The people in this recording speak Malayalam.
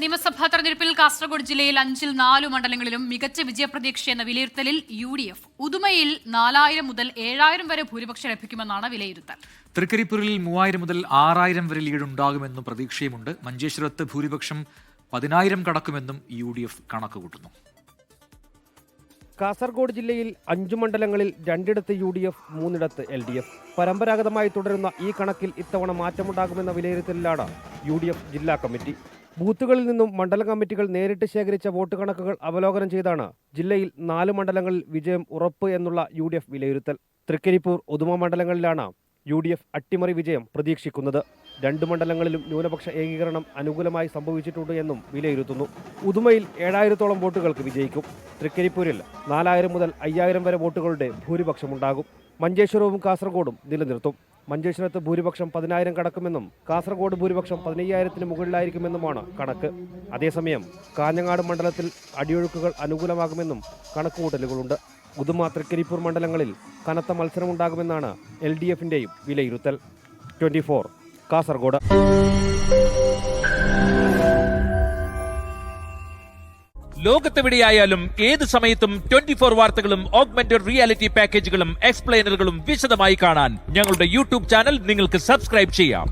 നിയമസഭാ തെരഞ്ഞെടുപ്പിൽ കാസർഗോഡ് ജില്ലയിൽ 5-ൽ 4 മണ്ഡലങ്ങളിലും മികച്ച വിജയപ്രതീക്ഷയെന്ന വിലയിരുത്തലിൽ UDF. ഉദുമയിൽ 4000 മുതൽ 7000 വരെ ഭൂരിപക്ഷം ലഭിക്കുമെന്നാണ് വിലയിരുത്തൽ. തൃക്കരിപ്പൂരിൽ 3000 മുതൽ 6000 വരെ ലീഡ് ഉണ്ടാകുമെന്നും പ്രതീക്ഷയുമുണ്ട്. മഞ്ചേശ്വരത്ത് ഭൂരിപക്ഷം 10000 കടക്കുമെന്നും UDF കണക്കുകൂട്ടുന്നു. കാസർഗോഡ് ജില്ലയിൽ 5 മണ്ഡലങ്ങളിൽ 2ഇടത്ത് UDF, 3ഇടത്ത് LDF. പരമ്പരാഗതമായി തുടരുന്ന ഈ കണക്കിൽ ഇത്തവണ മാറ്റമുണ്ടാകുമെന്ന വിലയിരുത്തലിലാണ് UDF ജില്ലാ കമ്മിറ്റി. ബൂത്തുകളിൽ നിന്നും മണ്ഡലം കമ്മിറ്റികൾ നേരിട്ട് ശേഖരിച്ച വോട്ട് കണക്കുകൾ അവലോകനം ചെയ്താണ് ജില്ലയിൽ 4 മണ്ഡലങ്ങളിൽ വിജയം ഉറപ്പ് എന്നുള്ള UDF വിലയിരുത്തൽ. തൃക്കരിപ്പൂർ, ഉദുമ മണ്ഡലങ്ങളിലാണ് UDF അട്ടിമറി വിജയം പ്രതീക്ഷിക്കുന്നത്. 2 മണ്ഡലങ്ങളിലും ന്യൂനപക്ഷ ഏകീകരണം അനുകൂലമായി സംഭവിച്ചിട്ടുണ്ട് എന്നും വിലയിരുത്തുന്നു. ഉദുമയിൽ 7000-ഓളം വോട്ടുകൾക്ക് വിജയിക്കും. തൃക്കരിപ്പൂരിൽ 4000 മുതൽ 5000 വരെ വോട്ടുകളുടെ ഭൂരിപക്ഷമുണ്ടാകും. മഞ്ചേശ്വരവും കാസർഗോഡും നിലനിർത്തും. മഞ്ചേശ്വരത്ത് ഭൂരിപക്ഷം 10000 കടക്കുമെന്നും കാസർഗോഡ് ഭൂരിപക്ഷം 15000-ന് മുകളിലായിരിക്കുമെന്നുമാണ് കണക്ക്. അതേസമയം കാഞ്ഞങ്ങാട് മണ്ഡലത്തിൽ അടിയൊഴുക്കുകൾ അനുകൂലമാകുമെന്നും കണക്കുകൂട്ടലുകളുണ്ട്. ഉദുമ, തൃക്കരിപ്പൂർ മണ്ഡലങ്ങളിൽ കനത്ത മത്സരമുണ്ടാകുമെന്നാണ് LDF-ന്റെയും വിലയിരുത്തൽ. 24 കാസർഗോഡ്. ലോകത്തെവിടെയായാലും ഏത് സമയത്തും 24 വാർത്തകളും ഓഗ്മെന്റഡ് റിയാലിറ്റി പാക്കേജുകളും എക്സ്പ്ലെയിനറുകളും വിശദമായി കാണാൻ ഞങ്ങളുടെ YouTube ചാനൽ നിങ്ങൾക്ക് സബ്സ്ക്രൈബ് ചെയ്യാം.